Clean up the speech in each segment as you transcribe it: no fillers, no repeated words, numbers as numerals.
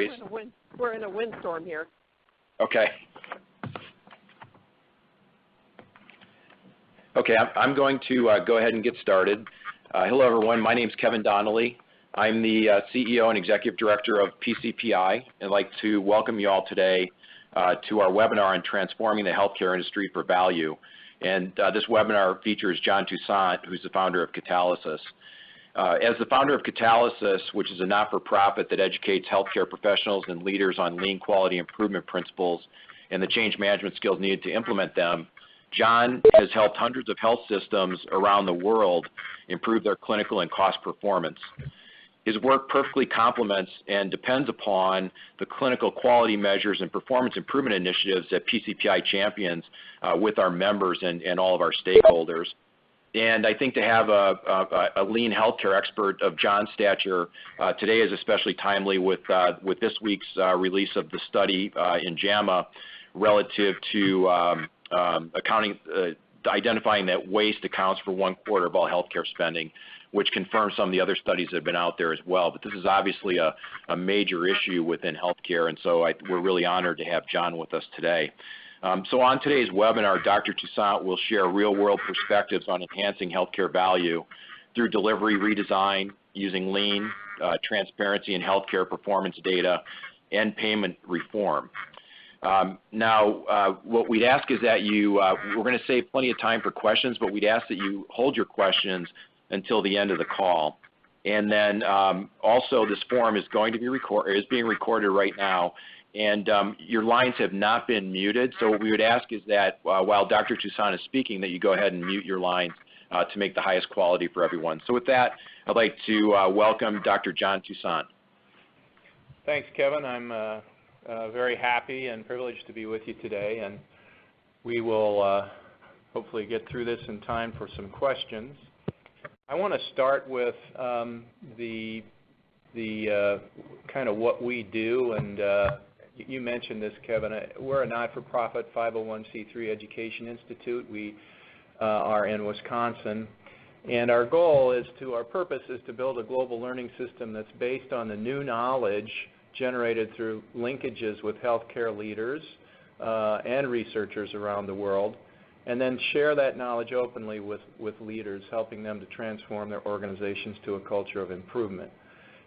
Grace. We're in a windstorm here. Okay. Okay, I'm going to go ahead and get started. Hello, everyone. My name is Kevin Donnelly. I'm the CEO and Executive Director of PCPI. I'd like to welcome you all today to our webinar on transforming the healthcare industry for value. And this webinar features John Toussaint, who's the founder of Catalysis. As the founder of Catalysis, which is a not-for-profit that educates healthcare professionals and leaders on lean quality improvement principles and the change management skills needed to implement them, John has helped hundreds of health systems around the world improve their clinical and cost performance. His work perfectly complements and depends upon the clinical quality measures and performance improvement initiatives that PCPI champions with our members and all of our stakeholders. And I think to have a lean healthcare expert of John's stature today is especially timely with this week's release of the study in JAMA relative to identifying that waste accounts for 1/4 of all healthcare spending, which confirms some of the other studies that have been out there as well. But this is obviously a major issue within healthcare, and so we're really honored to have John with us today. So on today's webinar, Dr. Toussaint will share real-world perspectives on enhancing healthcare value through delivery redesign, using lean, transparency in healthcare performance data, and payment reform. Now, what we'd ask is that we're going to save plenty of time for questions, but we'd ask that you hold your questions until the end of the call. And then also this forum is going to be being recorded right now, and your lines have not been muted. So what we would ask is that while Dr. Toussaint is speaking, that you go ahead and mute your lines to make the highest quality for everyone. So with that, I'd like to welcome Dr. John Toussaint. Thanks, Kevin. I'm very happy and privileged to be with you today, and we will hopefully get through this in time for some questions. I want to start with the kind of what we do, and you mentioned this, Kevin. We're a not-for-profit 501c3 education institute. We are in Wisconsin, and our purpose is to build a global learning system that's based on the new knowledge generated through linkages with healthcare leaders and researchers around the world, and then share that knowledge openly with leaders, helping them to transform their organizations to a culture of improvement.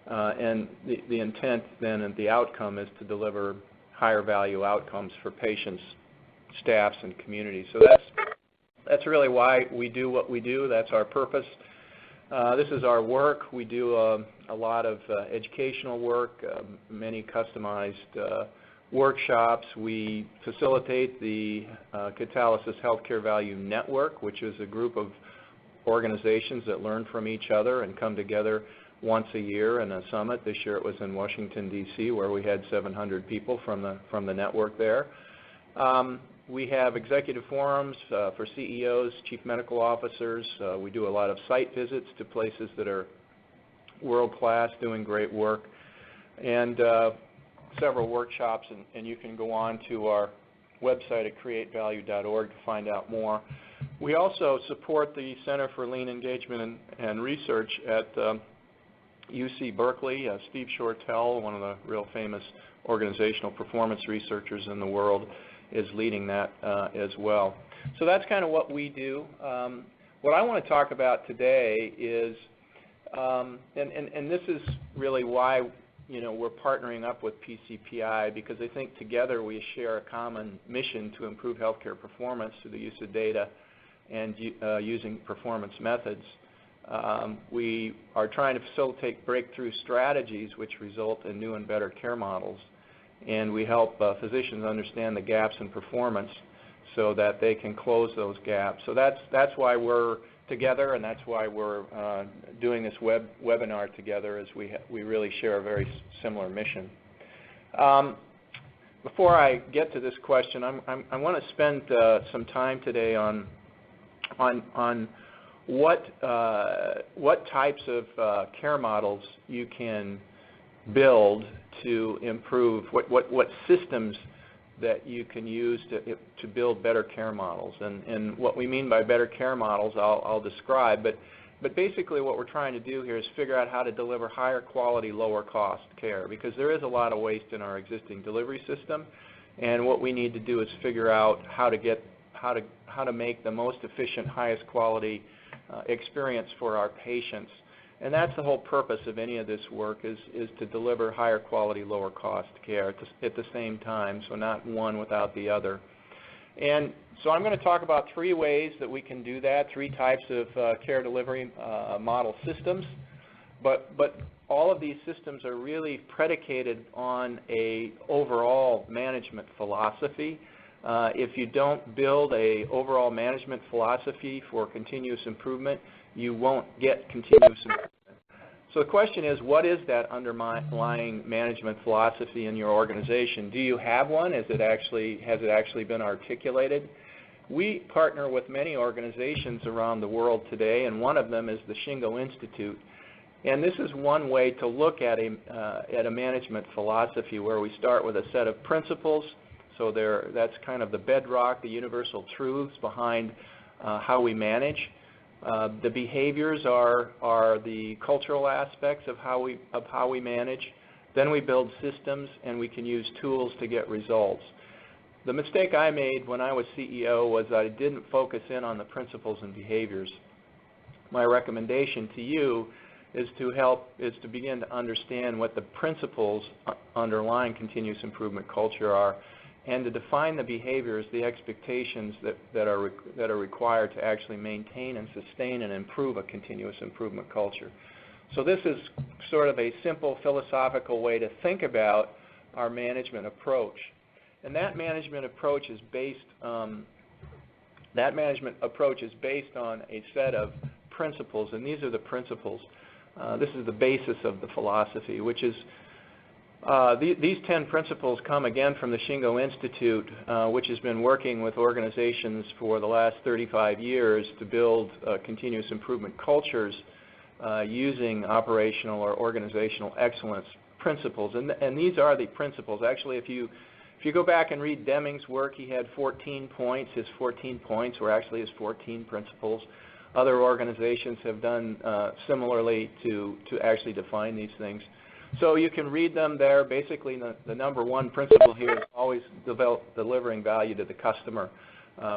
And the intent then and the outcome is to deliver higher value outcomes for patients, staffs, and communities. So that's really why we do what we do. That's our purpose. This is our work. We do a lot of educational work, many customized workshops. We facilitate the Catalysis Healthcare Value Network, which is a group of organizations that learn from each other and come together once a year in a summit. This year it was in Washington, D.C., where we had 700 people from the network there. We have executive forums for CEOs, chief medical officers. We do a lot of site visits to places that are world-class, doing great work, and several workshops, and you can go on to our website at createvalue.org to find out more. We also support the Center for Lean Engagement and Research at UC Berkeley. Steve Shortell, one of the real famous organizational performance researchers in the world, is leading that as well. So that's kind of what we do. What I want to talk about today is, and this is really why we're partnering up with PCPI, because I think together we share a common mission to improve healthcare performance through the use of data and using performance methods. We are trying to facilitate breakthrough strategies which result in new and better care models, and we help physicians understand the gaps in performance so that they can close those gaps. So that's why we're together, and that's why we're doing this webinar together, as we really share a very similar mission. Before I get to this question, I want to spend some time today on what types of care models you can build to improve, what systems that you can use to build better care models. And what we mean by better care models I'll describe, but But basically what we're trying to do here is figure out how to deliver higher quality, lower cost care, because there is a lot of waste in our existing delivery system, and what we need to do is figure out how to make the most efficient, highest quality experience for our patients. And that's the whole purpose of any of this work is to deliver higher quality, lower cost care at the same time, so not one without the other. And so I'm going to talk about 3 ways that we can do that, 3 types of care delivery model systems. But all of these systems are really predicated on a overall management philosophy. If you don't build a overall management philosophy for continuous improvement, you won't get continuous improvement. So the question is, what is that underlying management philosophy in your organization? Do you have one? Has it actually been articulated? We partner with many organizations around the world today, and one of them is the Shingo Institute. And this is one way to look at a management philosophy where we start with a set of principles. So that's kind of the bedrock, the universal truths behind how we manage. The behaviors are the cultural aspects of how we manage. Then we build systems, and we can use tools to get results. The mistake I made when I was CEO was I didn't focus in on the principles and behaviors. My recommendation to you is to begin to understand what the principles underlying continuous improvement culture are, and to define the behaviors, the expectations that are required to actually maintain and sustain and improve a continuous improvement culture. So this is sort of a simple philosophical way to think about our management approach. And that management approach is based on a set of principles, and these are the principles. This is the basis of the philosophy, which is these 10 principles come again from the Shingo Institute, which has been working with organizations for the last 35 years to build continuous improvement cultures using operational or organizational excellence principles. And these are the principles. Actually, if you go back and read Deming's work, he had 14 points. His 14 points were actually his 14 principles. Other organizations have done similarly to actually define these things. So you can read them there. Basically, the number 1 principle here is always delivering value to the customer.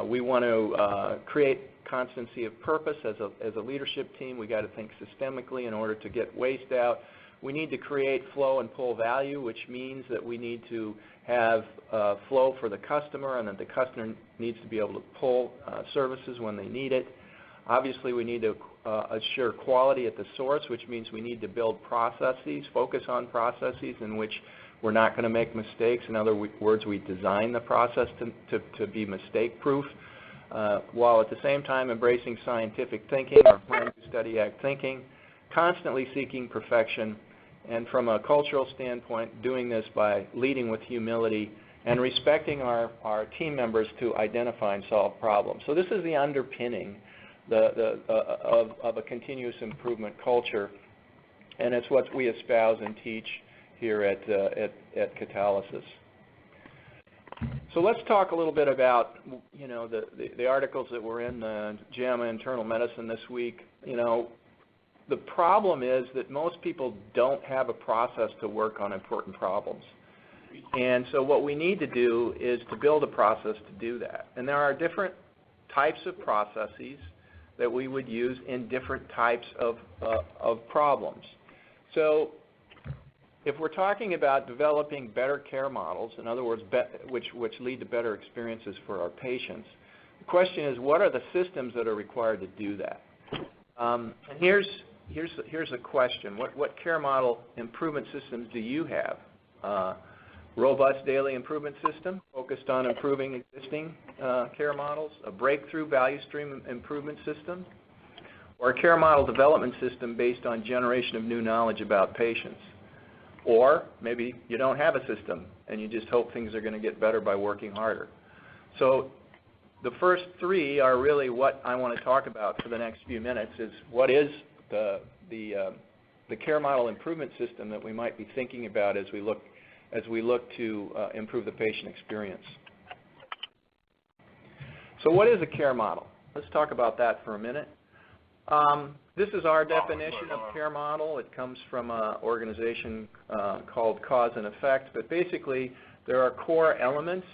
We want to create constancy of purpose as a leadership team. We got to think systemically in order to get waste out. We need to create flow and pull value, which means that we need to have flow for the customer, and that the customer needs to be able to pull services when they need it. Obviously, we need to assure quality at the source, which means we need to build processes, focus on processes in which we're not going to make mistakes. In other words, we design the process to be mistake-proof, while at the same time embracing scientific thinking or plan, do, study, act thinking, constantly seeking perfection, and from a cultural standpoint, doing this by leading with humility and respecting our team members to identify and solve problems. So this is the underpinning of a continuous improvement culture, and it's what we espouse and teach here at Catalysis. So let's talk a little bit about the articles that were in the JAMA Internal Medicine this week. The problem is that most people don't have a process to work on important problems. And so what we need to do is to build a process to do that. And there are different types of processes that we would use in different types of problems. So if we're talking about developing better care models, in other words, which lead to better experiences for our patients, the question is, what are the systems that are required to do that? And here's a question. What care model improvement systems do you have? Robust daily improvement system focused on improving existing care models, a breakthrough value stream improvement system, or a care model development system based on generation of new knowledge about patients. Or maybe you don't have a system and you just hope things are going to get better by working harder. So the first 3 are really what I want to talk about for the next few minutes, is what is the care model improvement system that we might be thinking about as we look to improve the patient experience. So what is a care model? Let's talk about that for a minute. This is our definition of care model. It comes from an organization called Cause and Effect, but basically there are core elements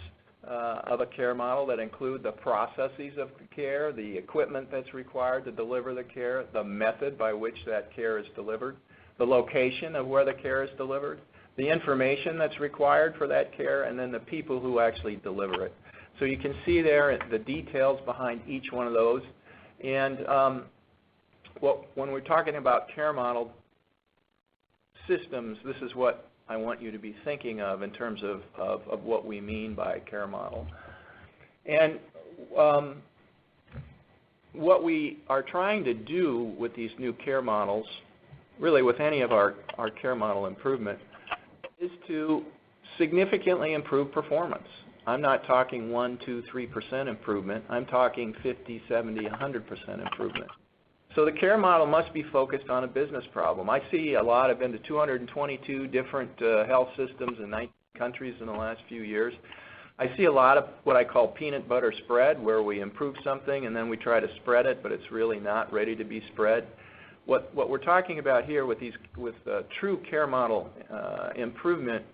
of a care model that include the processes of care, the equipment that's required to deliver the care, the method by which that care is delivered, the location of where the care is delivered, the information that's required for that care, and then the people who actually deliver it. So you can see there the details behind each one of those. And when we're talking about care model systems, this is what I want you to be thinking of in terms of what we mean by care model. And what we are trying to do with these new care models, really with any of our care model improvement, is to significantly improve performance. I'm not talking 1, 2, 3% improvement. I'm talking 50, 70, 100% improvement. So the care model must be focused on a business problem. I see a lot. I've been to 222 different health systems in 19 countries in the last few years. I see a lot of what I call peanut butter spread, where we improve something and then we try to spread it, but it's really not ready to be spread. What we're talking about here with true care model improvement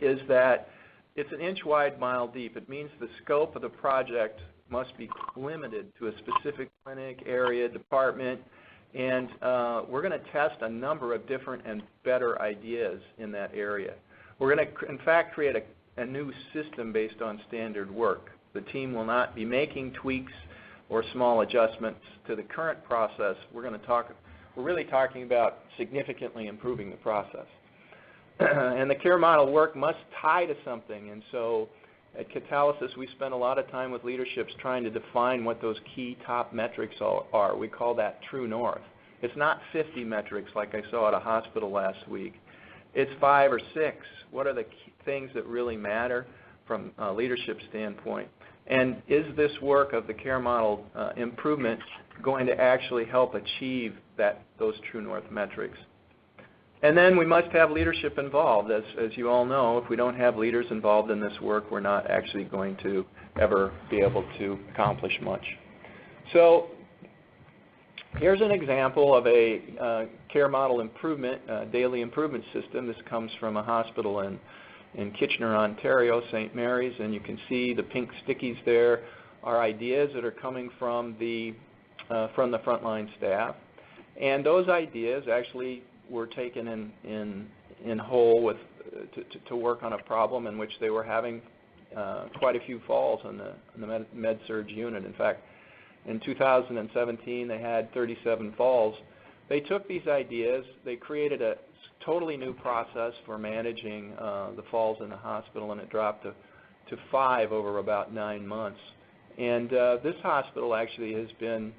is that it's an inch wide, mile deep. It means the scope of the project must be limited to a specific clinic, area, department, and we're going to test a number of different and better ideas in that area. We're going to, in fact, create a new system based on standard work. The team will not be making tweaks or small adjustments to the current process. We're really talking about significantly improving the process. And the care model work must tie to something, and so at Catalysis, we spend a lot of time with leaderships trying to define what those key top metrics are. We call that true north. It's not 50 metrics like I saw at a hospital last week. It's 5 or 6. What are the key things that really matter from a leadership standpoint? And is this work of the care model improvement going to actually help achieve those true north metrics? And then we must have leadership involved. As you all know, if we don't have leaders involved in this work, we're not actually going to ever be able to accomplish much. So here's an example of a care model improvement, daily improvement system. This comes from a hospital in Kitchener, Ontario, St. Mary's, and you can see the pink stickies there are ideas that are coming from the frontline staff. And those ideas actually were taken in whole to work on a problem in which they were having quite a few falls in the med-surg unit. In fact, in 2017, they had 37 falls. They took these ideas, they created a totally new process for managing the falls in the hospital, and it dropped to 5 over about 9 months. And this hospital actually has been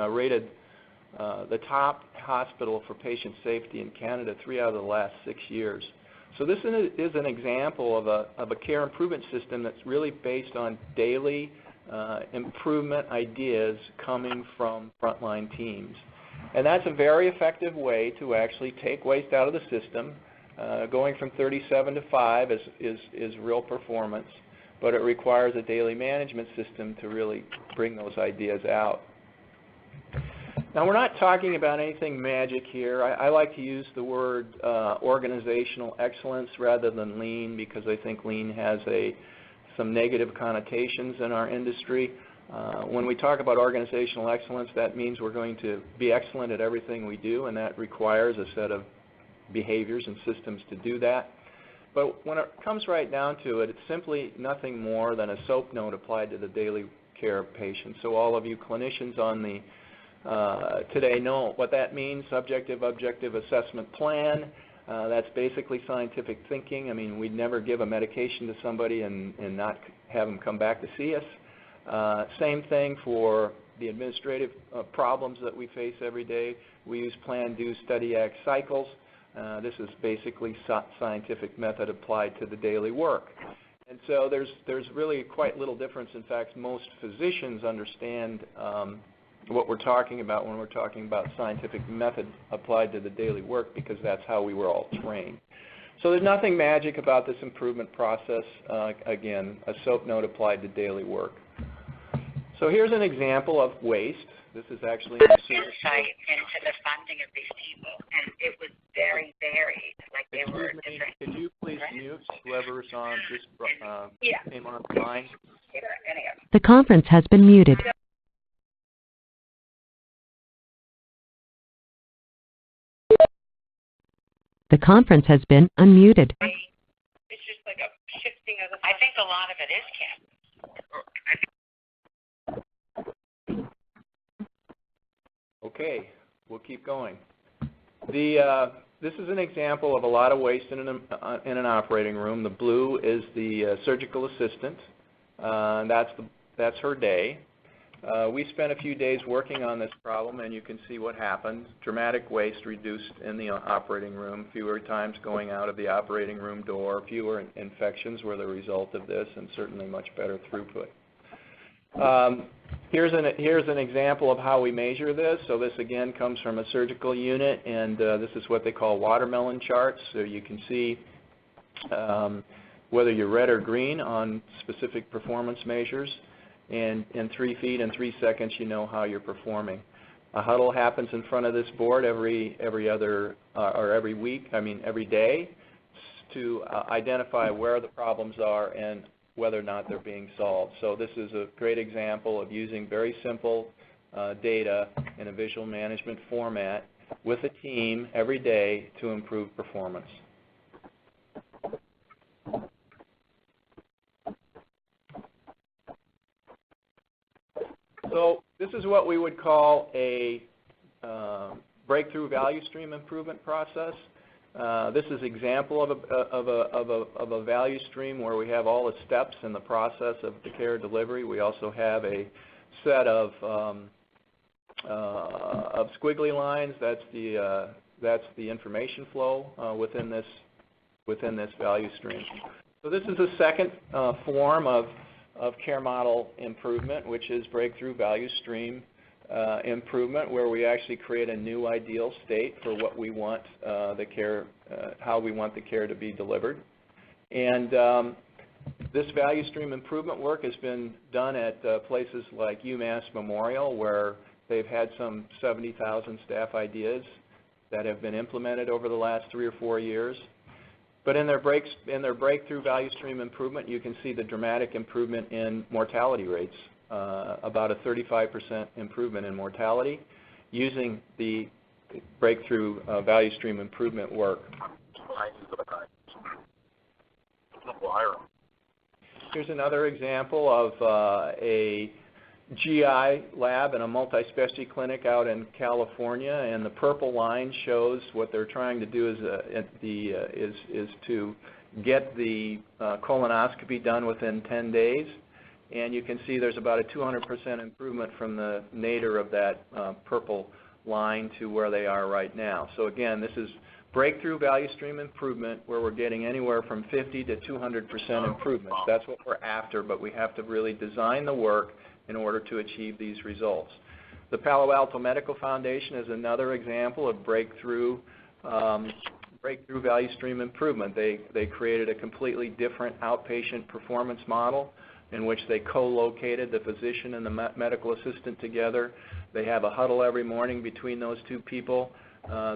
rated the top hospital for patient safety in Canada 3 out of the last 6 years. So this is an example of a care improvement system that's really based on daily improvement ideas coming from frontline teams. And that's a very effective way to actually take waste out of the system. Going from 37 to 5 is real performance, but it requires a daily management system to really bring those ideas out. Now, we're not talking about anything magic here. I like to use the word organizational excellence rather than lean, because I think lean has some negative connotations in our industry. When we talk about organizational excellence, that means we're going to be excellent at everything we do, and that requires a set of behaviors and systems to do that. But when it comes right down to it, it's simply nothing more than a soap note applied to the daily care of patients. So all of you clinicians on the today know what that means: subjective, objective assessment plan. That's basically scientific thinking. I mean, we'd never give a medication to somebody and not have them come back to see us. Same thing for the administrative problems that we face every day. We use plan, do, study, act cycles. This is basically scientific method applied to the daily work. And so there's really quite little difference. In fact, most physicians understand what we're talking about when we're talking about scientific method applied to the daily work, because that's how we were all trained. So there's nothing magic about this improvement process. Again, a soap note applied to daily work. So here's an example of waste. This is actually insight into the funding of these people, and it was very varied. Like they were different. Could you please mute whoever's on this came on the line? The conference has been muted. The conference has been unmuted. It's just like a shifting of the. I think a lot of it is campus. Okay, we'll keep going. This is an example of a lot of waste in an operating room. The blue is the surgical assistant. That's her day. We spent a few days working on this problem, and you can see what happened. Dramatic waste reduced in the operating room, fewer times going out of the operating room door, fewer infections were the result of this, and certainly much better throughput. Here's an example of how we measure this. So this again comes from a surgical unit, and this is what they call watermelon charts. So you can see whether you're red or green on specific performance measures, and in 3 feet and 3 seconds you know how you're performing. A huddle happens in front of this board every day to identify where the problems are and whether or not they're being solved. So this is a great example of using very simple data in a visual management format with a team every day to improve performance. So this is what we would call a breakthrough value stream improvement process. This is an example of a value stream where we have all the steps in the process of the care delivery. We also have a set of squiggly lines. That's the information flow within this value stream. So this is a second form of care model improvement, which is breakthrough value stream improvement, where we actually create a new ideal state for what we want how we want the care to be delivered. And this value stream improvement work has been done at places like UMass Memorial, where they've had some 70,000 staff ideas that have been implemented over the last 3 or 4 years. But in their breakthrough value stream improvement, you can see the dramatic improvement in mortality rates. About a 35% improvement in mortality using the breakthrough value stream improvement work. Here's another example of a GI lab in a multi-specialty clinic out in California, and the purple line shows what they're trying to do is to get the colonoscopy done within 10 days. And you can see there's about a 200% improvement from the nadir of that purple line to where they are right now. So again, this is breakthrough value stream improvement, where we're getting anywhere from 50 to 200% improvements. That's what we're after, but we have to really design the work in order to achieve these results. The Palo Alto Medical Foundation is another example of breakthrough value stream improvement. They created a completely different outpatient performance model in which they co-located the physician and the medical assistant together. They have a huddle every morning between those two people.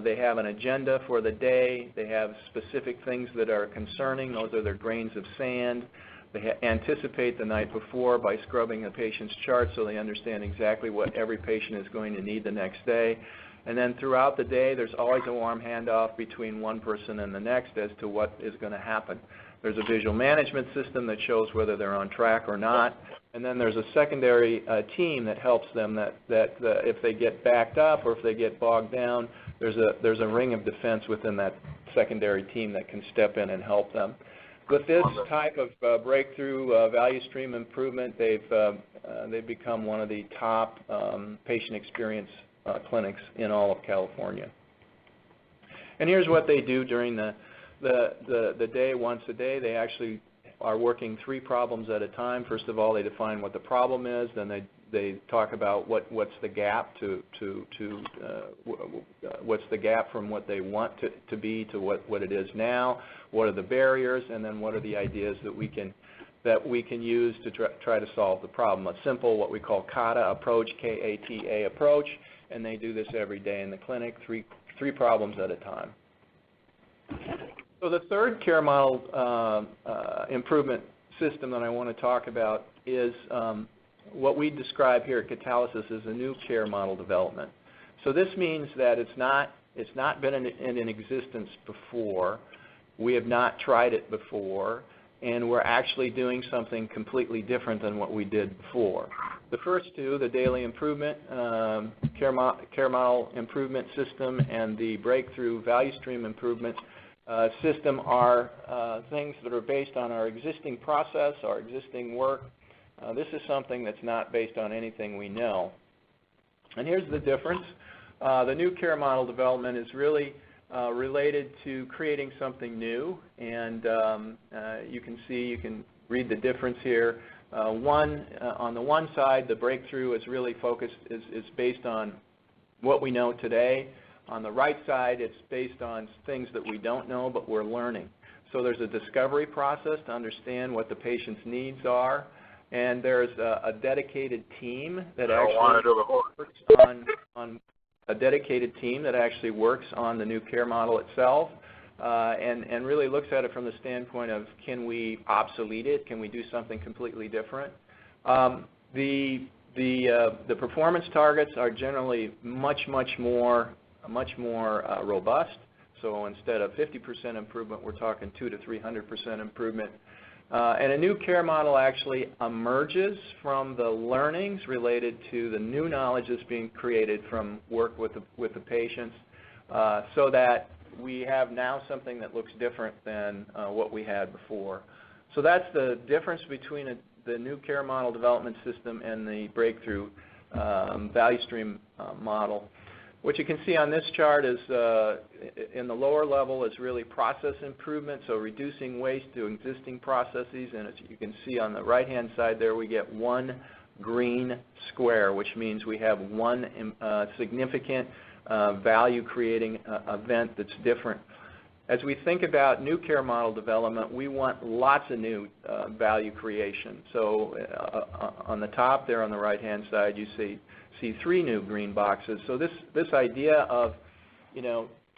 They have an agenda for the day. They have specific things that are concerning. Those are their grains of sand. They anticipate the night before by scrubbing the patient's chart so they understand exactly what every patient is going to need the next day. And then throughout the day, there's always a warm handoff between one person and the next as to what is going to happen. There's a visual management system that shows whether they're on track or not. And then there's a secondary team that helps them that if they get backed up or if they get bogged down, there's a ring of defense within that secondary team that can step in and help them. With this type of breakthrough value stream improvement, they've become one of the top patient experience clinics in all of California. And here's what they do during the day. Once a day, they actually are working 3 problems at a time. First of all, they define what the problem is. Then they talk about what's the gap what's the gap from what they want to be to what it is now. What are the barriers, and then what are the ideas that that we can use to try to solve the problem. A simple, what we call KATA approach, K-A-T-A approach, and they do this every day in the clinic, three problems at a time. So the third care model improvement system that I want to talk about is what we describe here at Catalysis as a new care model development. So this means that it's not been in existence before. We have not tried it before, and we're actually doing something completely different than what we did before. The first two, the daily improvement care model improvement system and the breakthrough value stream improvement system, are things that are based on our existing process, our existing work. This is something that's not based on anything we know. And here's the difference. The new care model development is really related to creating something new, and you can read the difference here. On the one side, the breakthrough is really focused, is based on what we know today. On the right side, it's based on things that we don't know but we're learning. So there's a discovery process to understand what the patient's needs are, and there's a dedicated team that actually works on the new care model itself, and really looks at it from the standpoint of, can we obsolete it? Can we do something completely different? The performance targets are generally much more robust. So instead of 50% improvement, we're talking 200 to 300% improvement. And a new care model actually emerges from the learnings related to the new knowledge that's being created from work with the patients, so that we have now something that looks different than what we had before. So that's the difference between the new care model development system and the breakthrough value stream model. What you can see on this chart is, in the lower level, is really process improvement, so reducing waste to existing processes. And as you can see on the right-hand side there, we get one green square, which means we have one significant value-creating event that's different. As we think about new care model development, we want lots of new value creation. So on the top there on the right-hand side, you see three new green boxes. So this idea of,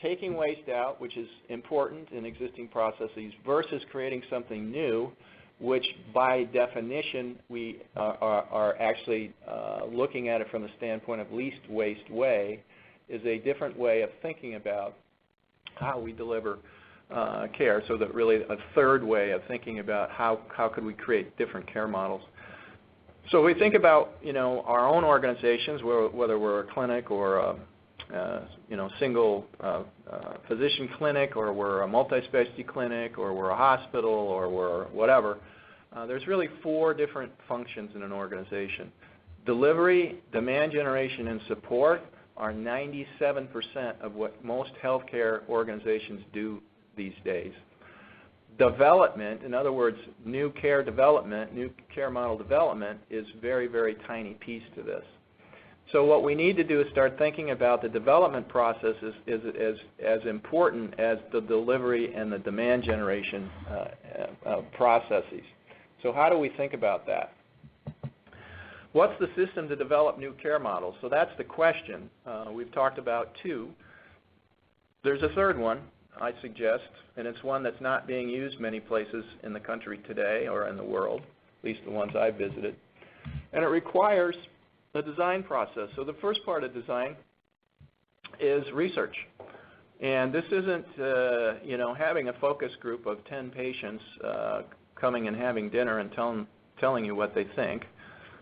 taking waste out, which is important in existing processes, versus creating something new, which by definition we are actually looking at it from the standpoint of least waste way, is a different way of thinking about how we deliver care. So that really a third way of thinking about how could we create different care models. So we think about, our own organizations, whether we're a clinic or a single physician clinic, or we're a multi-specialty clinic, or we're a hospital, or we're whatever. There's really four different functions in an organization. Delivery, demand generation, and support are 97% of what most healthcare organizations do these days. Development, in other words, new care development, new care model development, is very, very tiny piece to this. So what we need to do is start thinking about the development process as important as the delivery and the demand generation processes. So how do we think about that? What's the system to develop new care models? So that's the question. We've talked about two. There's a third one, I suggest, and it's one that's not being used many places in the country today or in the world, at least the ones I've visited. And it requires a design process. So the first part of design is research. And this isn't, having a focus group of 10 patients coming and having dinner and telling you what they think.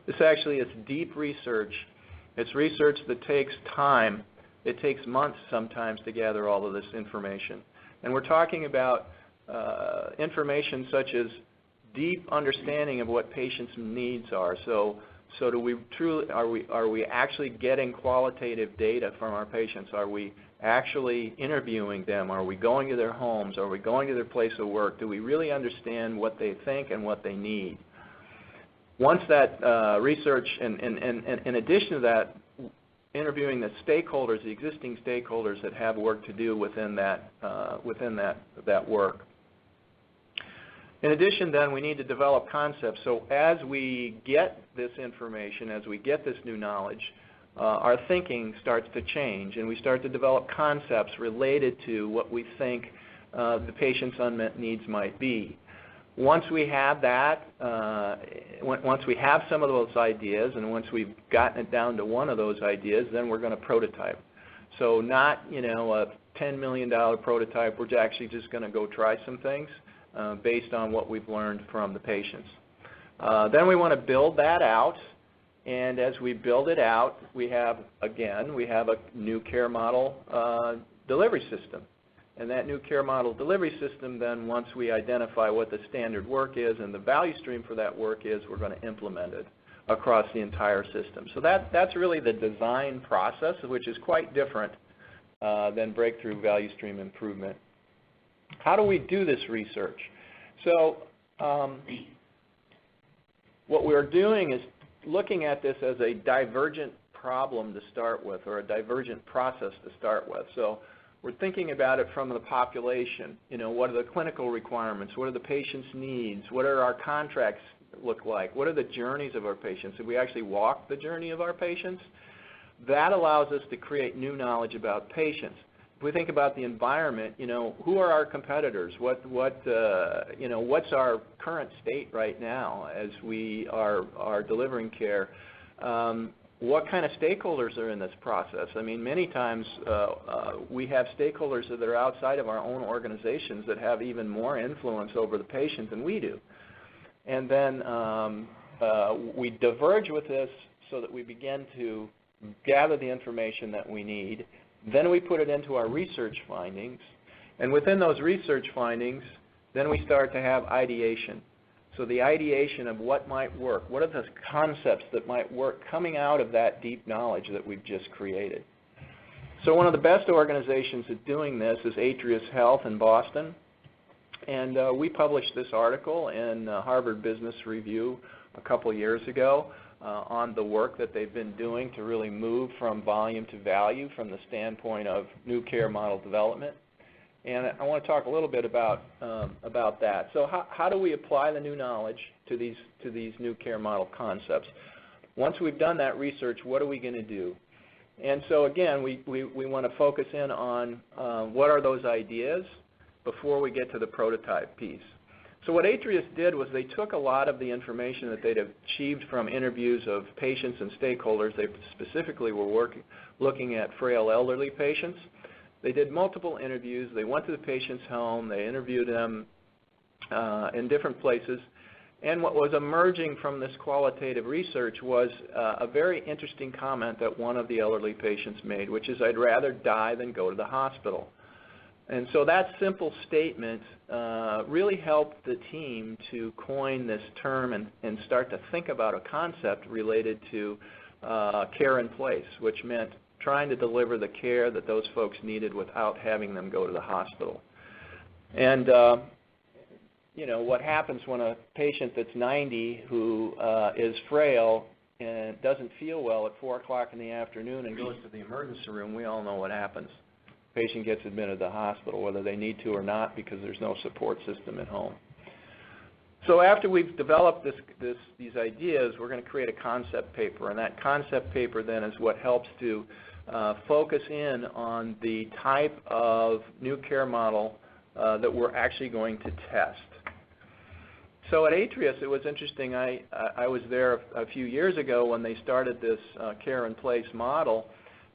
This actually is deep research. It's research that takes time. It takes months sometimes to gather all of this information. And we're talking about information such as deep understanding of what patients' needs are. So do we truly, are we actually getting qualitative data from our patients? Are we actually interviewing them? Are we going to their homes? Are we going to their place of work? Do we really understand what they think and what they need? Once that research, and in addition to that, interviewing the stakeholders, the existing stakeholders that have work to do within that work. In addition, then, we need to develop concepts. So as we get this information, as we get this new knowledge, our thinking starts to change, and we start to develop concepts related to what we think the patient's unmet needs might be. Once we have that, once we have some of those ideas, and once we've gotten it down to one of those ideas, then we're going to prototype. So not, a $10 million prototype. We're actually just going to go try some things based on what we've learned from the patients. Then we want to build that out, and as we build it out, we have a new care model delivery system. And that new care model delivery system, then once we identify what the standard work is and the value stream for that work is, we're going to implement it across the entire system. So that's really the design process, which is quite different than breakthrough value stream improvement. How do we do this research? So what we're doing is looking at this as a divergent problem to start with, or a divergent process to start with. So we're thinking about it from the population. What are the clinical requirements? What are the patient's needs? What are our contracts look like? What are the journeys of our patients? Have we actually walked the journey of our patients? That allows us to create new knowledge about patients. If we think about the environment, who are our competitors? What's our current state right now as we are delivering care? What kind of stakeholders are in this process? I mean, many times we have stakeholders that are outside of our own organizations that have even more influence over the patient than we do. And then we diverge with this so that we begin to gather the information that we need. Then we put it into our research findings. And within those research findings, then we start to have ideation. So the ideation of what might work, what are the concepts that might work coming out of that deep knowledge that we've just created. So one of the best organizations at doing this is Atrius Health in Boston. And we published this article in Harvard Business Review a couple years ago on the work that they've been doing to really move from volume to value from the standpoint of new care model development. And I want to talk a little bit about that. So how do we apply the new knowledge to these new care model concepts? Once we've done that research, what are we going to do? And so again, we want to focus in on what are those ideas before we get to the prototype piece. So what Atrius did was they took a lot of the information that they'd achieved from interviews of patients and stakeholders. They specifically were looking at frail elderly patients. They did multiple interviews. They went to the patient's home. They interviewed them in different places. And what was emerging from this qualitative research was a very interesting comment that one of the elderly patients made, which is, "I'd rather die than go to the hospital." And so that simple statement really helped the team to coin this term and start to think about a concept related to care in place, which meant trying to deliver the care that those folks needed without having them go to the hospital. And what happens when a patient that's 90 who is frail and doesn't feel well at 4 o'clock in the afternoon and goes to the emergency room, we all know what happens. Patient gets admitted to the hospital, whether they need to or not, because there's no support system at home. So after we've developed these ideas, we're going to create a concept paper, and that concept paper then is what helps to focus in on the type of new care model that we're actually going to test. So at Atrius, it was interesting. I was there a few years ago when they started this care in place model,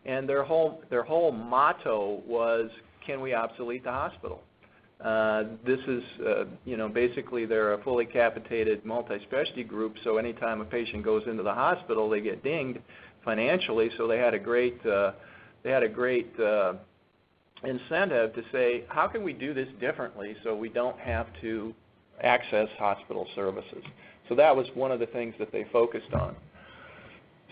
and their whole motto was, "Can we obsolete the hospital?" This is, basically they're a fully capitated multi-specialty group, so anytime a patient goes into the hospital, they get dinged financially. So they had a great incentive to say, how can we do this differently so we don't have to access hospital services? So that was one of the things that they focused on.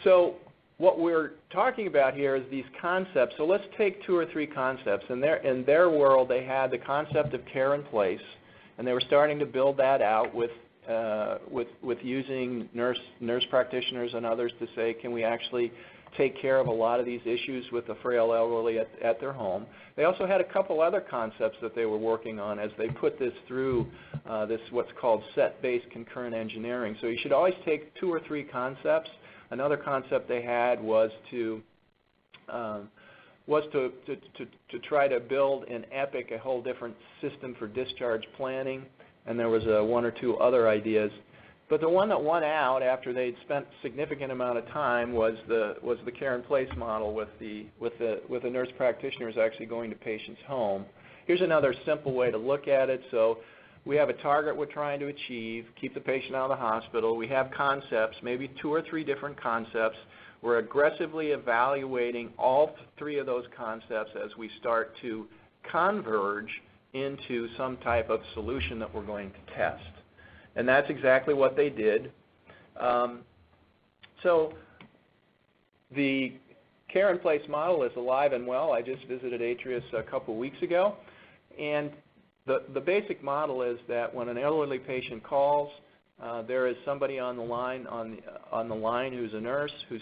So what we're talking about here is these concepts. So let's take 2 or 3 concepts. In their world, they had the concept of care in place, and they were starting to build that out with using nurse practitioners and others to say, can we actually take care of a lot of these issues with the frail elderly at their home. They also had a couple other concepts that they were working on as they put this through this what's called set-based concurrent engineering. So you should always take 2 or 3 concepts. Another concept they had was to try to build in Epic a whole different system for discharge planning, and there was 1 or 2 other ideas. But the one that won out after they'd spent a significant amount of time was the care in place model with the nurse practitioners actually going to patients' home. Here's another simple way to look at it. So we have a target we're trying to achieve, keep the patient out of the hospital. We have concepts, maybe 2 or 3 different concepts. We're aggressively evaluating all 3 of those concepts as we start to converge into some type of solution that we're going to test. And that's exactly what they did. So the care in place model is alive and well. I just visited Atrius a couple weeks ago. And the basic model is that when an elderly patient calls, there is somebody on the line who's a nurse who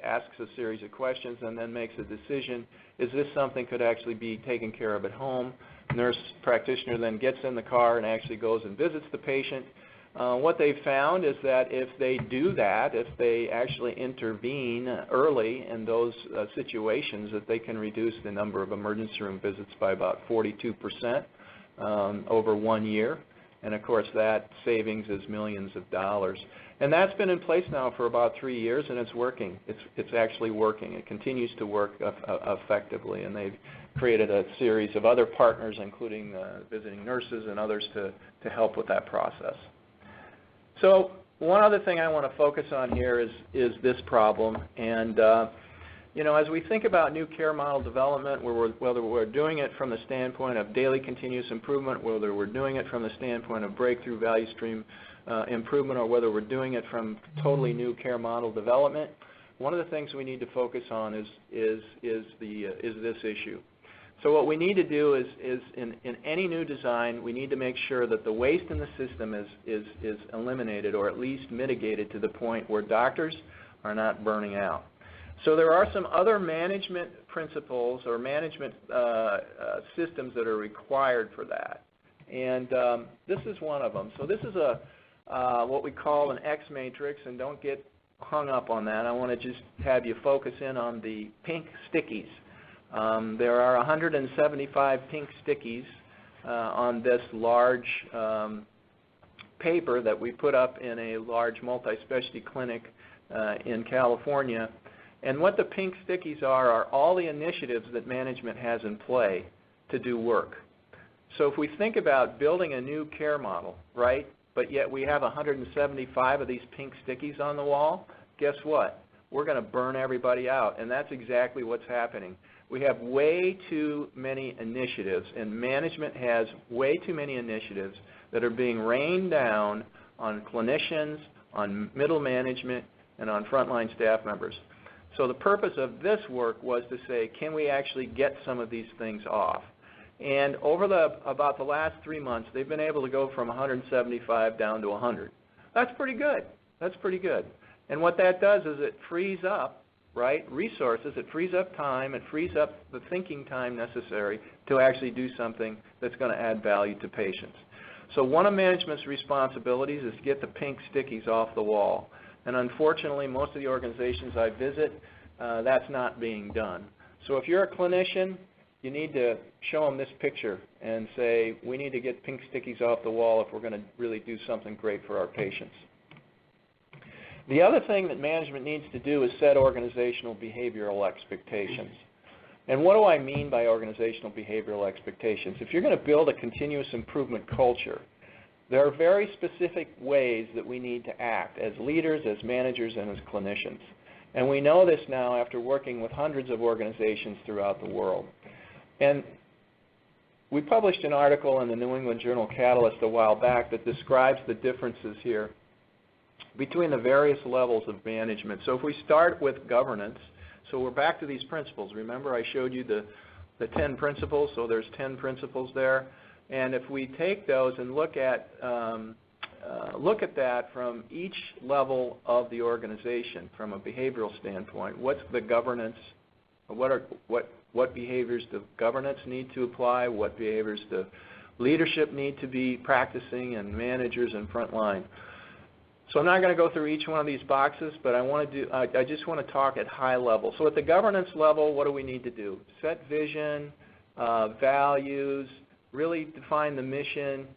asks a series of questions and then makes a decision. Is this something could actually be taken care of at home? Nurse practitioner then gets in the car and actually goes and visits the patient. What they've found is that if they do that, if they actually intervene early in those situations, that they can reduce the number of emergency room visits by about 42% over 1 year. And of course, that savings is millions of dollars. And that's been in place now for about 3 years, and it's working. It's actually working. It continues to work effectively, and they've created a series of other partners, including visiting nurses and others, to help with that process. So one other thing I want to focus on here is this problem. And as we think about new care model development, whether we're doing it from the standpoint of daily continuous improvement, whether we're doing it from the standpoint of breakthrough value stream improvement, or whether we're doing it from totally new care model development, one of the things we need to focus on is this issue. So what we need to do is in any new design, we need to make sure that the waste in the system is eliminated, or at least mitigated to the point where doctors are not burning out. So there are some other management principles or management systems that are required for that. And this is one of them. So this is what we call an X matrix, and don't get hung up on that. I want to just have you focus in on the pink stickies. There are 175 pink stickies on this large paper that we put up in a large multi-specialty clinic in California. And what the pink stickies are all the initiatives that management has in play to do work. So if we think about building a new care model, right, but yet we have 175 of these pink stickies on the wall, guess what? We're going to burn everybody out, and that's exactly what's happening. We have way too many initiatives, and management has way too many initiatives that are being rained down on clinicians, on middle management, and on frontline staff members. So the purpose of this work was to say, can we actually get some of these things off? And over about the last 3 months, they've been able to go from 175 down to 100. That's pretty good. That's pretty good. And what that does is it frees up, right, resources. It frees up time. It frees up the thinking time necessary to actually do something that's going to add value to patients. So one of management's responsibilities is to get the pink stickies off the wall. And unfortunately, most of the organizations I visit, that's not being done. So if you're a clinician, you need to show them this picture and say, we need to get pink stickies off the wall if we're going to really do something great for our patients. The other thing that management needs to do is set organizational behavioral expectations. And what do I mean by organizational behavioral expectations? If you're going to build a continuous improvement culture, there are very specific ways that we need to act as leaders, as managers, and as clinicians. And we know this now after working with hundreds of organizations throughout the world. And we published an article in the New England Journal Catalyst a while back that describes the differences here between the various levels of management. So if we start with governance, so we're back to these principles. Remember I showed you the 10 principles, so there's 10 principles there. And if we take those and look at look at that from each level of the organization from a behavioral standpoint. What's the governance? What behaviors do governance need to apply? What behaviors do leadership need to be practicing, and managers and frontline? So I'm not going to go through each one of these boxes, but I just want to talk at high level. So at the governance level, what do we need to do? Set vision, values, really define the mission,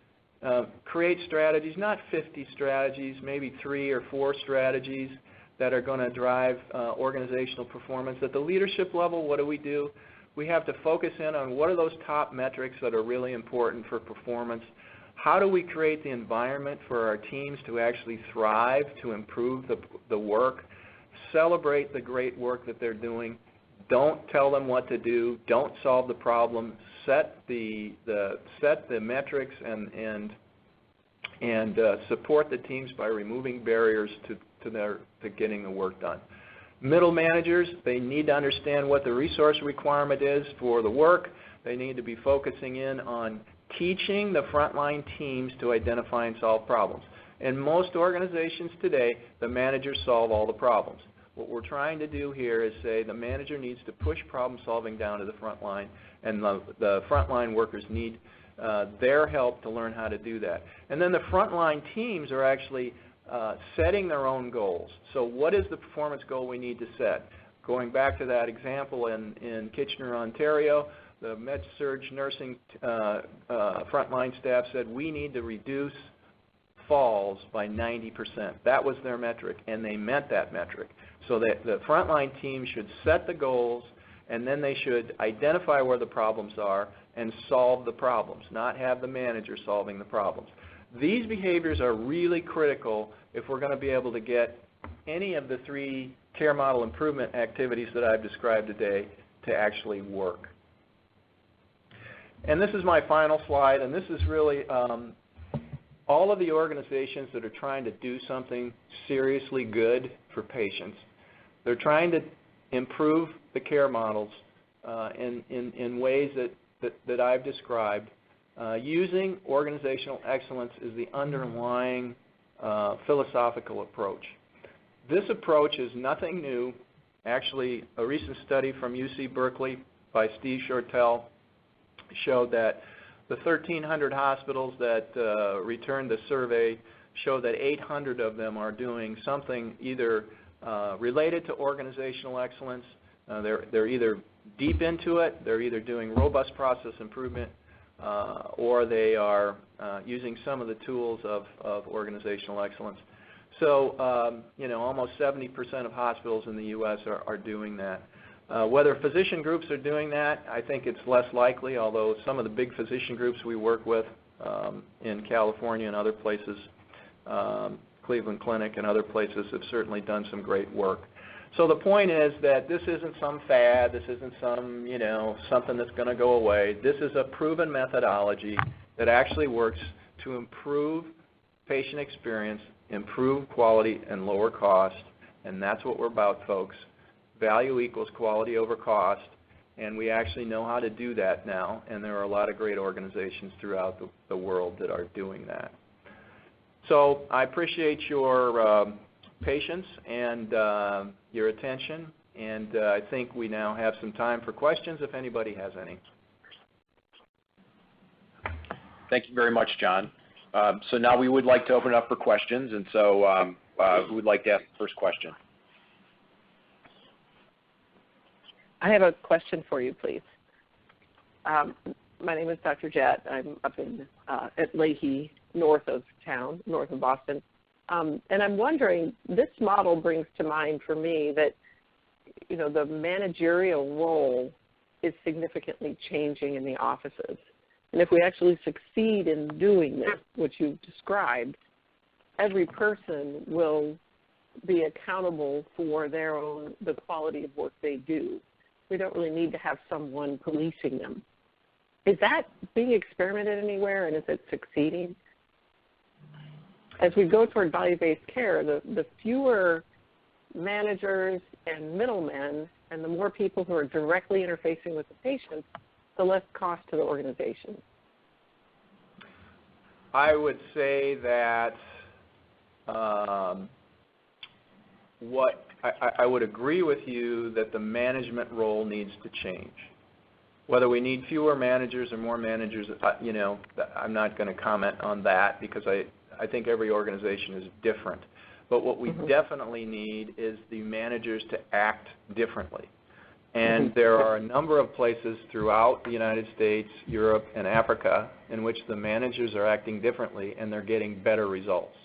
create strategies, not 50 strategies, maybe 3 or 4 strategies that are going to drive organizational performance. At the leadership level, what do? We have to focus in on what are those top metrics that are really important for performance. How do we create the environment for our teams to actually thrive, to improve the work, celebrate the great work that they're doing, don't tell them what to do, don't solve the problem, set the metrics and support the teams by removing barriers to getting the work done. Middle managers, they need to understand what the resource requirement is for the work. They need to be focusing in on teaching the frontline teams to identify and solve problems. In most organizations today, the managers solve all the problems. What we're trying to do here is say the manager needs to push problem solving down to the front line, and the frontline workers need their help to learn how to do that. And then the frontline teams are actually setting their own goals. So what is the performance goal we need to set? Going back to that example in Kitchener, Ontario, the med-surg nursing frontline staff said we need to reduce falls by 90%. That was their metric, and they met that metric. So that the frontline team should set the goals, and then they should identify where the problems are and solve the problems, not have the manager solving the problems. These behaviors are really critical if we're going to be able to get any of the 3 care model improvement activities that I've described today to actually work. And this is my final slide, and this is really all of the organizations that are trying to do something seriously good for patients. They're trying to improve the care models in ways that I've described. Using organizational excellence is the underlying philosophical approach. This approach is nothing new. Actually, a recent study from UC Berkeley by Steve Shortell showed that the 1,300 hospitals that returned the survey showed that 800 of them are doing something either related to organizational excellence. They're either deep into it, they're either doing robust process improvement, or they are using some of the tools of organizational excellence. So, almost 70% of hospitals in the U.S. are doing that. Whether physician groups are doing that, I think it's less likely, although some of the big physician groups we work with in California and other places, Cleveland Clinic and other places, have certainly done some great work. So the point is that this isn't some fad, this isn't some, something that's going to go away. This is a proven methodology that actually works to improve patient experience, improve quality, and lower cost, and that's what we're about, folks. Value equals quality over cost, and we actually know how to do that now, and there are a lot of great organizations throughout the world that are doing that. So I appreciate your patience and your attention, and I think we now have some time for questions if anybody has any. Thank you very much, John. So now we would like to open it up for questions, and so we would like to ask the first question. I have a question for you, please. My name is Dr. Jett. I'm up in at Leahy, north of town, north of Boston. And I'm wondering, this model brings to mind for me that, the managerial role is significantly changing in the offices. And if we actually succeed in doing this, which you've described, every person will be accountable for the quality of work they do. We don't really need to have someone policing them. Is that being experimented anywhere, and is it succeeding? As we go toward value-based care, the fewer managers and middlemen and the more people who are directly interfacing with the patients, the less cost to the organization. I would say that what I would agree with you that the management role needs to change. Whether we need fewer managers or more managers, I'm not going to comment on that because I think every organization is different. But what we definitely need is the managers to act differently. And there are a number of places throughout the United States, Europe, and Africa in which the managers are acting differently and they're getting better results.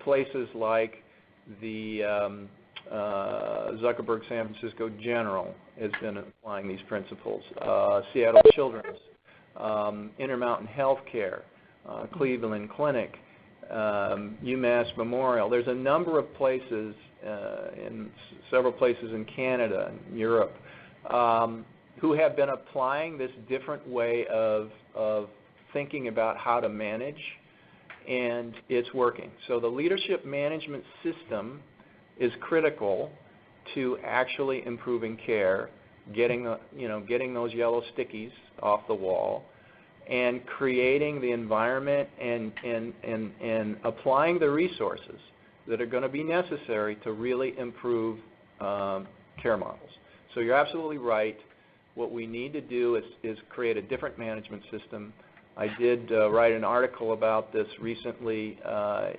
Places like the Zuckerberg San Francisco General has been applying these principles. Seattle Children's, Intermountain Healthcare, Cleveland Clinic, UMass Memorial. There's a number of places, in several places in Canada and Europe, who have been applying this different way of thinking about how to manage, and it's working. So the leadership management system is critical to actually improving care, getting those yellow stickies off the wall, and creating the environment and applying the resources that are going to be necessary to really improve care models. So you're absolutely right. What we need to do is create a different management system. I did write an article about this recently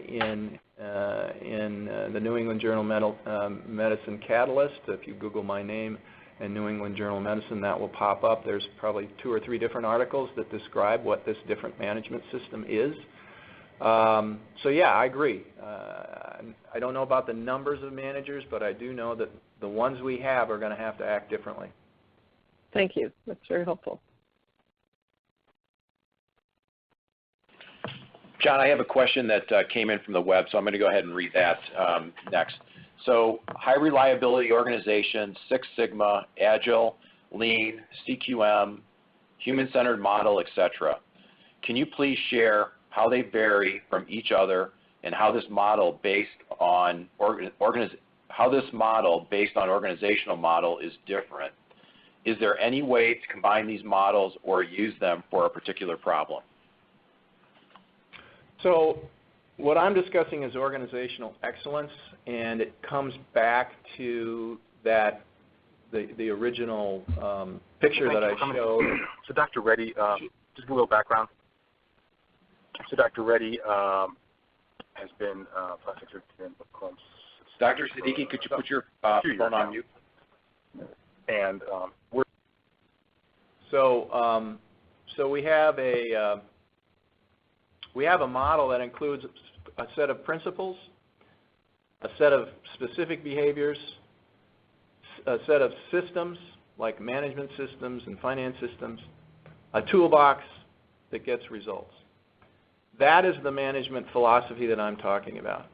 in the New England Journal Medicine Catalyst. If you Google my name and New England Journal of Medicine, that will pop up. There's probably 2 or 3 different articles that describe what this different management system is. So yeah, I agree. I don't know about the numbers of managers, but I do know that the ones we have are going to have to act differently. Thank you. That's very helpful. John, I have a question that came in from the web, so I'm going to go ahead and read that next. So, high reliability organization, Six Sigma, Agile, Lean, CQM, human-centered model, etc. Can you please share how they vary from each other and how this model based on organizational model is different? Is there any way to combine these models or use them for a particular problem? So what I'm discussing is organizational excellence, and it comes back to that the original picture that I showed. So Dr. Reddy, just a little background. So Dr. Reddy has been plastic surgeon in Columbus. Dr. Siddiqui, could you put your phone on mute? And so we have a model that includes a set of principles, a set of specific behaviors, a set of systems like management systems and finance systems, a toolbox that gets results. That is the management philosophy that I'm talking about.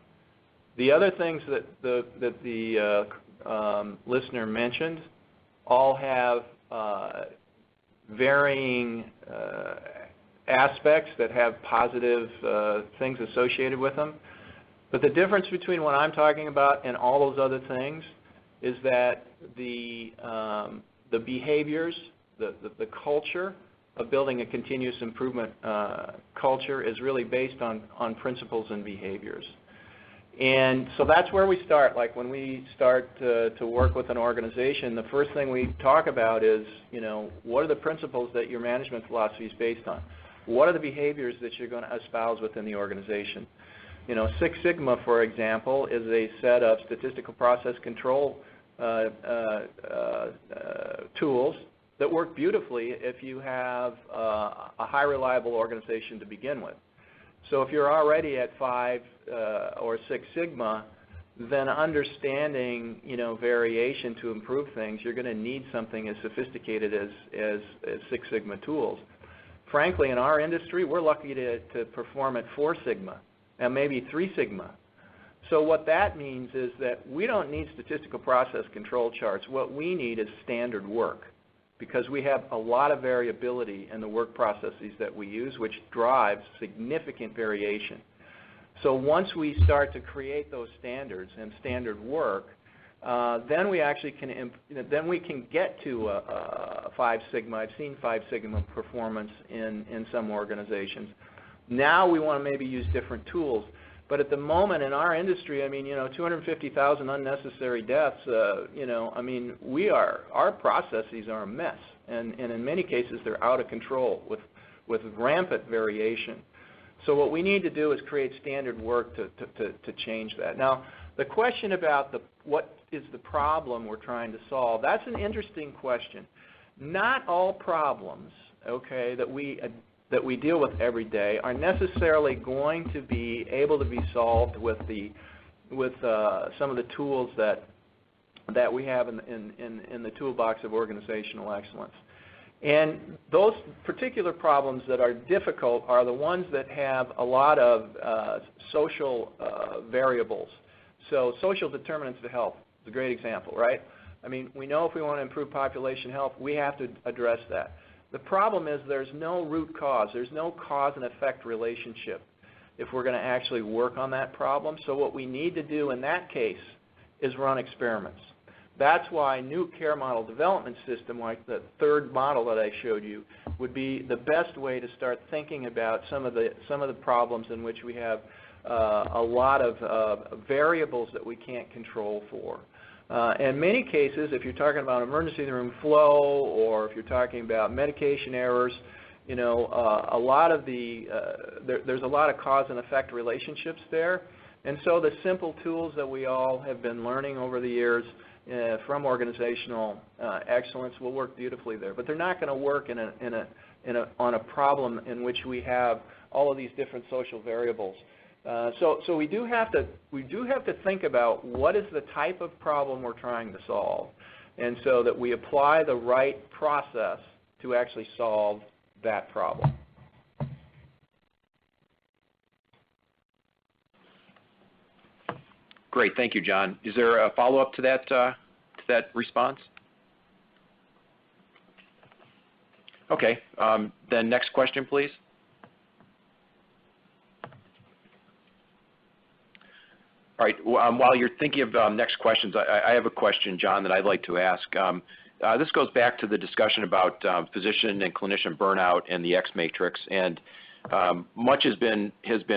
The other things that the listener mentioned all have varying aspects that have positive things associated with them. But the difference between what I'm talking about and all those other things is that the behaviors, the culture of building a continuous improvement culture is really based on principles and behaviors. And so that's where we start. Like when we start to work with an organization, the first thing we talk about is, what are the principles that your management philosophy is based on? What are the behaviors that you're going to espouse within the organization? Six Sigma, for example, is a set of statistical process control tools that work beautifully if you have a high reliable organization to begin with. So if you're already at 5 or 6 Sigma, then understanding variation to improve things, you're going to need something as sophisticated as 6 Sigma tools. Frankly, in our industry, we're lucky to perform at 4 Sigma and maybe 3 Sigma. So what that means is that we don't need statistical process control charts. What we need is standard work, because we have a lot of variability in the work processes that we use, which drives significant variation. So once we start to create those standards and standard work, then we actually can get to a 5 Sigma. I've seen 5 Sigma performance in some organizations. Now we want to maybe use different tools. But at the moment in our industry, I mean, 250,000 unnecessary deaths, I mean, our processes are a mess. And in many cases, they're out of control with rampant variation. So what we need to do is create standard work to change that. Now, the question about what is the problem we're trying to solve, that's an interesting question. Not all problems, okay, that we deal with every day are necessarily going to be able to be solved with some of the tools that we have in the toolbox of organizational excellence. And those particular problems that are difficult are the ones that have a lot of social variables. So social determinants of health is a great example, right? I mean, we know if we want to improve population health, we have to address that. The problem is there's no root cause. There's no cause and effect relationship if we're going to actually work on that problem. So what we need to do in that case is run experiments. That's why new care model development system, like the third model that I showed you, would be the best way to start thinking about some of the problems in which we have a lot of variables that we can't control for. In many cases, if you're talking about emergency room flow or if you're talking about medication errors, there's a lot of cause and effect relationships there. And so the simple tools that we all have been learning over the years from organizational excellence will work beautifully there. But they're not going to work on a problem in which we have all of these different social variables. So we do have to think about what is the type of problem we're trying to solve, and so that we apply the right process to actually solve that problem. Great, thank you, John. Is there a follow-up to that response? Okay, then next question, please. All right, while you're thinking of next questions, I have a question, John, that I'd like to ask. This goes back to the discussion about physician and clinician burnout and the X matrix, and much has been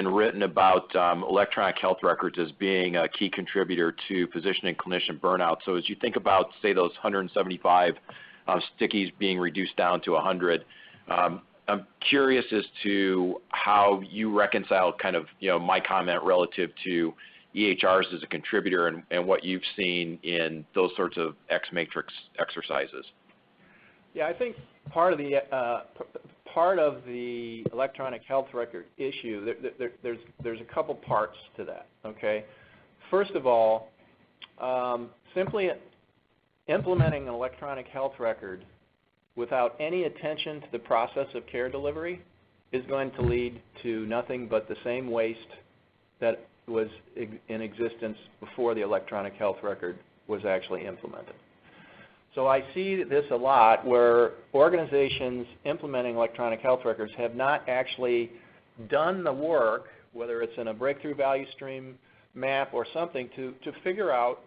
written about electronic health records as being a key contributor to physician and clinician burnout. So as you think about, say, those 175 stickies being reduced down to 100, I'm curious as to how you reconcile kind of, my comment relative to EHRs as a contributor and what you've seen in those sorts of X matrix exercises. Yeah, I think part of the electronic health record issue, there's a couple parts to that. Okay, first of all, simply implementing an electronic health record without any attention to the process of care delivery is going to lead to nothing but the same waste that was in existence before the electronic health record was actually implemented. So I see this a lot where organizations implementing electronic health records have not actually done the work, whether it's in a breakthrough value stream map or something, to figure out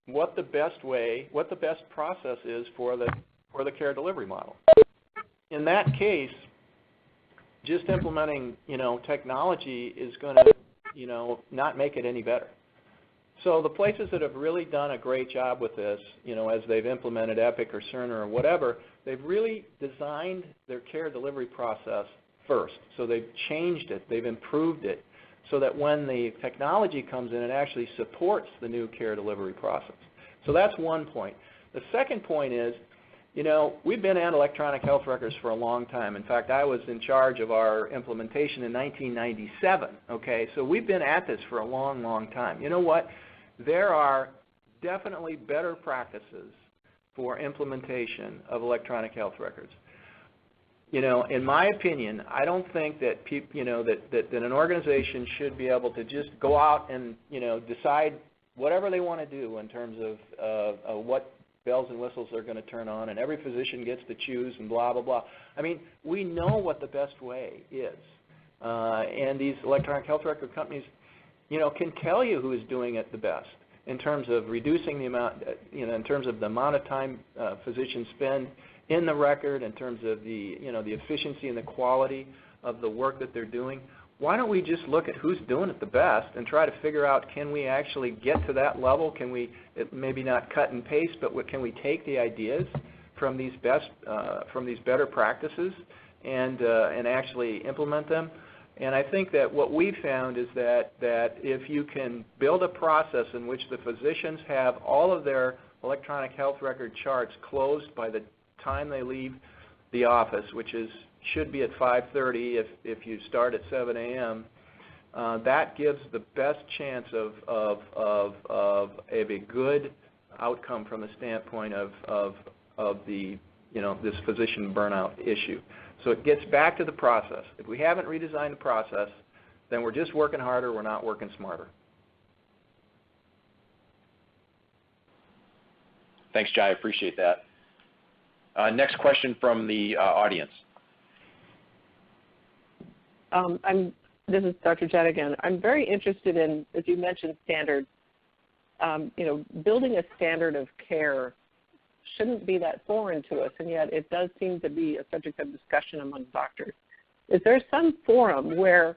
what the best process is for the care delivery model. In that case, just implementing, technology is going to, not make it any better. So the places that have really done a great job with this, as they've implemented Epic or Cerner or whatever, they've really designed their care delivery process first. So they've changed it, they've improved it, so that when the technology comes in, it actually supports the new care delivery process. So that's one point. The second point is, we've been at electronic health records for a long time. In fact, I was in charge of our implementation in 1997, okay? So we've been at this for a long, long time. You know what? There are definitely better practices for implementation of electronic health records. In my opinion, I don't think that that an organization should be able to just go out and decide whatever they want to do in terms of what bells and whistles are going to turn on, and every physician gets to choose and blah, blah, blah. I mean, we know what the best way is. And these electronic health record companies, can tell you who is doing it the best in terms of reducing the amount, in terms of the amount of time physicians spend in the record, in terms of the, the efficiency and the quality of the work that they're doing. why don't we just look at who's doing it the best and try to figure out, can we actually get to that level? Can we maybe not cut and paste, but can we take the ideas from these better practices and actually implement them? And I think that what we found is that if you can build a process in which the physicians have all of their electronic health record charts closed by the time they leave the office, which should be at 5:30 if you start at 7 a.m., that gives the best chance of a good outcome from the standpoint of the this physician burnout issue. So it gets back to the process. If we haven't redesigned the process, then we're just working harder, we're not working smarter. Thanks, Jai. I appreciate that. Next question from the audience. This is Dr. Jett again. I'm very interested in, as you mentioned, standards. Building a standard of care shouldn't be that foreign to us, and yet it does seem to be a subject of discussion among doctors. Is there some forum where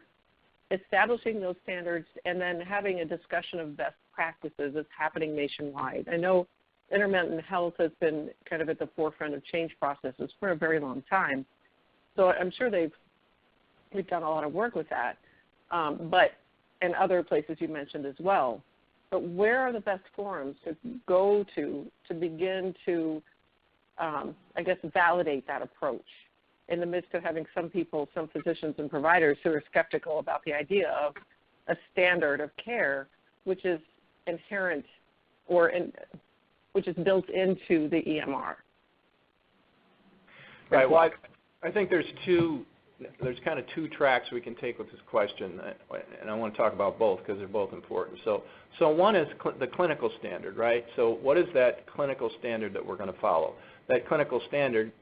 establishing those standards and then having a discussion of best practices is happening nationwide? I know intermittent health has been kind of at the forefront of change processes for a very long time, so I'm sure we've done a lot of work with that, and other places you mentioned as well. But where are the best forums to go to begin to, I guess, validate that approach in the midst of having some people, some physicians and providers who are skeptical about the idea of a standard of care which is inherent which is built into the EMR? Right. Well, I think there's kind of two tracks we can take with this question, and I want to talk about both because they're both important. So one is the clinical standard, right? So what is that clinical standard that we're going to follow? That clinical standard,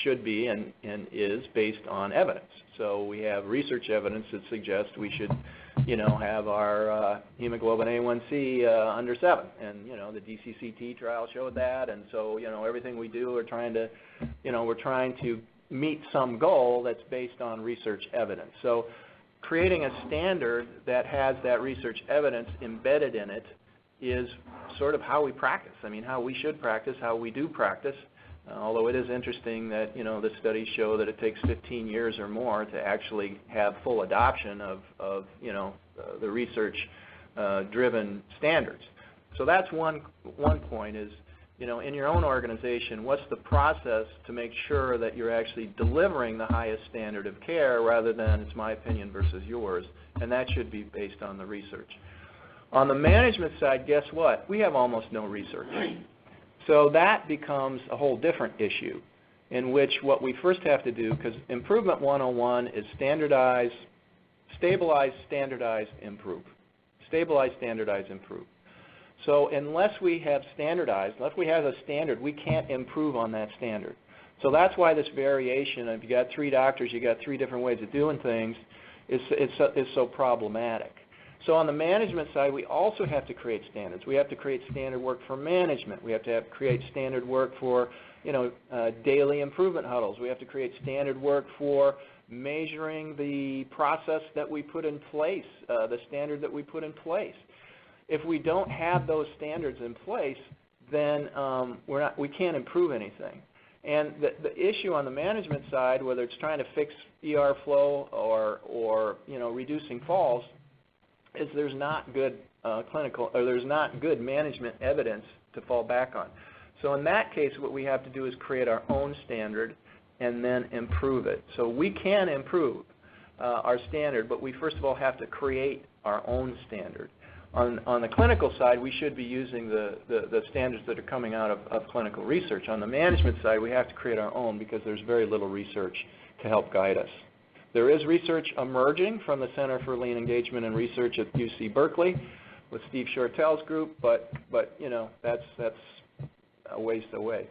should be and is based on evidence. So we have research evidence that suggests we should, have our hemoglobin A1C under 7, and the DCCT trial showed that, and so everything we do, we're trying to meet some goal that's based on research evidence. So creating a standard that has that research evidence embedded in it is sort of how we practice. I mean, how we should practice, how we do practice, although it is interesting that, the studies show that it takes 15 years or more to actually have full adoption of the research-driven standards. So that's one point is, in your own organization, what's the process to make sure that you're actually delivering the highest standard of care rather than it's my opinion versus yours, and that should be based on the research. On the management side, guess what? We have almost no research. So that becomes a whole different issue in which what we first have to do, because Improvement 101 is stabilize, standardize, improve. Stabilize, standardize, improve. So unless we have standardized, unless we have a standard, we can't improve on that standard. So that's why this variation of you got 3 doctors, you got 3 different ways of doing things is so problematic. So on the management side, we also have to create standards. We have to create standard work for management. We have to create standard work for daily improvement huddles. We have to create standard work for measuring the process that we put in place, the standard that we put in place. If we don't have those standards in place, then we can't improve anything. And the issue on the management side, whether it's trying to fix ER flow or reducing falls, is there's not good there's not good management evidence to fall back on. So in that case, what we have to do is create our own standard and then improve it. So we can improve our standard, but we first of all have to create our own standard. On the clinical side, we should be using the standards that are coming out of clinical research. On the management side, we have to create our own because there's very little research to help guide us. There is research emerging from the Center for Lean Engagement and Research at UC Berkeley with Steve Shortell's group, but that's a ways away.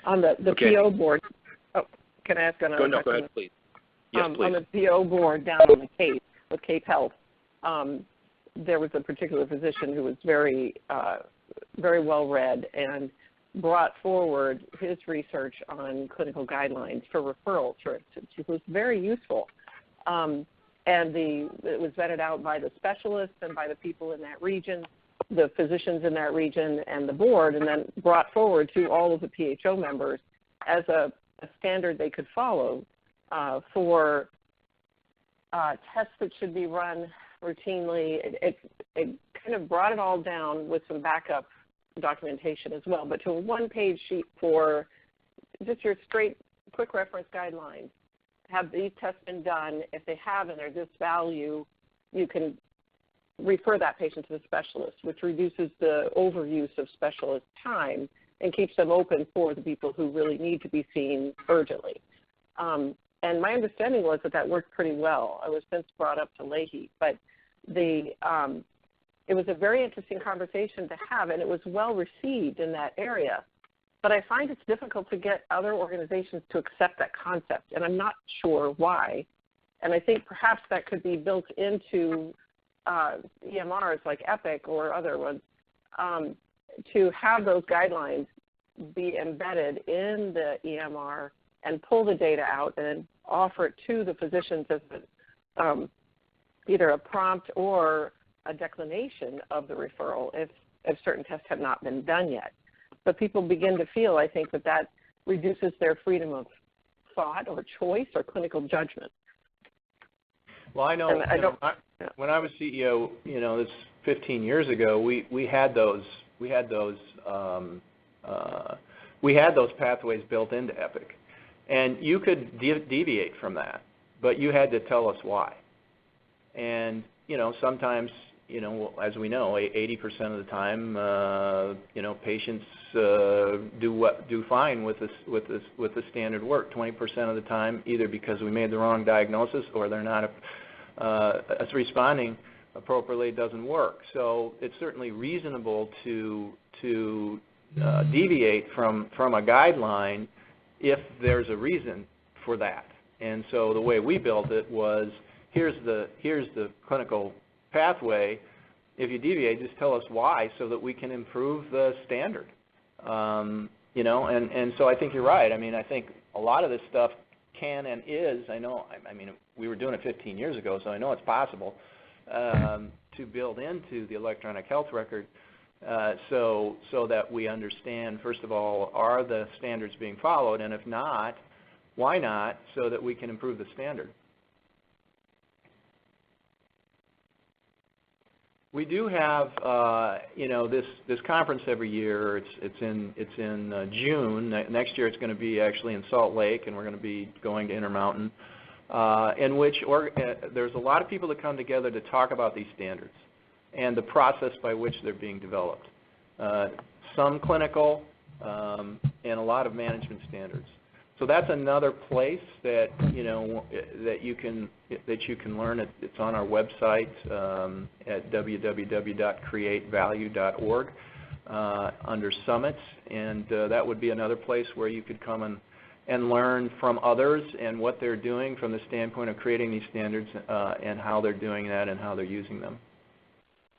On the okay. PO board, can I ask another question? Go ahead, please. Yes, please. On the PO board down on the Cape, with Cape Health, there was a particular physician who was very well read, and brought forward his research on clinical guidelines for referrals, for instance. It was very useful. And it was vetted out by the specialists and by the people in that region, the physicians in that region and the board, and then brought forward to all of the PHO members as a standard they could follow for tests that should be run routinely. It kind of brought it all down with some backup documentation as well, but to a one-page sheet for just your straight quick reference guidelines. Have these tests been done? If they have and they're this value, you can refer that patient to the specialist, which reduces the overuse of specialist time and keeps them open for the people who really need to be seen urgently. And my understanding was that worked pretty well. I was since brought up to Leahy, but it was a very interesting conversation to have, and it was well received in that area. But I find it's difficult to get other organizations to accept that concept, and I'm not sure why. And I think perhaps that could be built into EMRs like Epic or other ones to have those guidelines be embedded in the EMR and pull the data out and offer it to the physicians as either a prompt or a declination of the referral if certain tests have not been done yet. But people begin to feel, I think, that reduces their freedom of thought or choice or clinical judgment. Well, I know, when I was CEO, this 15 years ago, we had those pathways built into Epic, and you could deviate from that, but you had to tell us why. And sometimes, as we know, 80% of the time, patients do fine with the standard work. 20% of the time, either because we made the wrong diagnosis or they're not responding appropriately, it doesn't work. So it's certainly reasonable to deviate from a guideline if there's a reason for that. And so the way we built it was, here's the clinical pathway. If you deviate, just tell us why so that we can improve the standard. And so I think you're right. I mean, I think a lot of this stuff can and is, we were doing it 15 years ago, so I know it's possible to build into the electronic health record so that we understand, first of all, are the standards being followed, and if not, why not, so that we can improve the standard. We do have, this conference every year. It's in June. Next year, it's going to be actually in Salt Lake, and we're going to be going to Intermountain, in which there's a lot of people that come together to talk about these standards and the process by which they're being developed. Some clinical, and a lot of management standards. So that's another place that that you can learn. It's on our website at www.createvalue.org under summits, and that would be another place where you could come and learn from others and what they're doing from the standpoint of creating these standards and how they're doing that and how they're using them.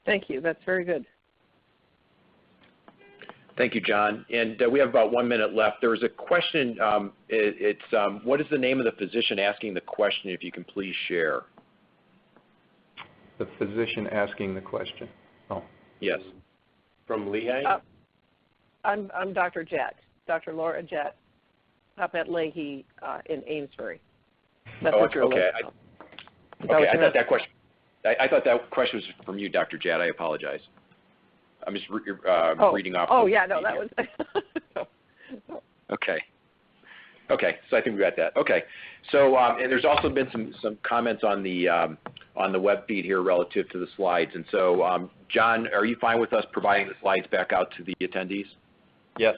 Thank you. That's very good. Thank you, John. And we have about 1 minute left. There was a question. What is the name of the physician asking the question, if you can please share? The physician asking the question. Oh. Yes. From Lehigh? I'm Dr. Jett, Dr. Laura Jett, up at Leahy in Amesbury. That's okay. I thought that question was from you, Dr. Jett. I apologize. I'm just reading off. Oh, yeah, no, that was. Okay. So I think we got that. Okay. So and there's also been some comments on the web feed here relative to the slides. And so, John, are you fine with us providing the slides back out to the attendees? Yes.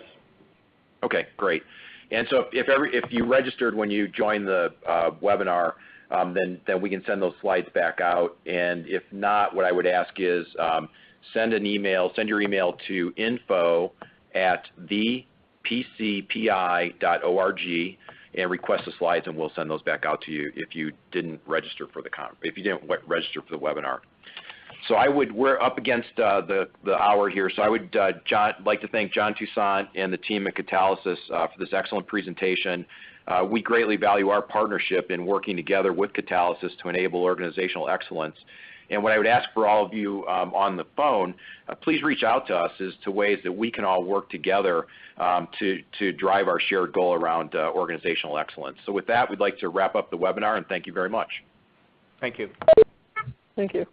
Okay, great. And so if you registered when you joined the webinar, then we can send those slides back out. And if not, what I would ask is send your email to info@thepcpi.org and request the slides, and we'll send those back out to you if you didn't register for the webinar. So we're up against the hour here, so I would like to thank John Toussaint and the team at Catalysis for this excellent presentation. We greatly value our partnership in working together with Catalysis to enable organizational excellence. And what I would ask for all of you on the phone, please reach out to us as to ways that we can all work together to drive our shared goal around organizational excellence. So with that, we'd like to wrap up the webinar, and thank you very much. Thank you. Thank you.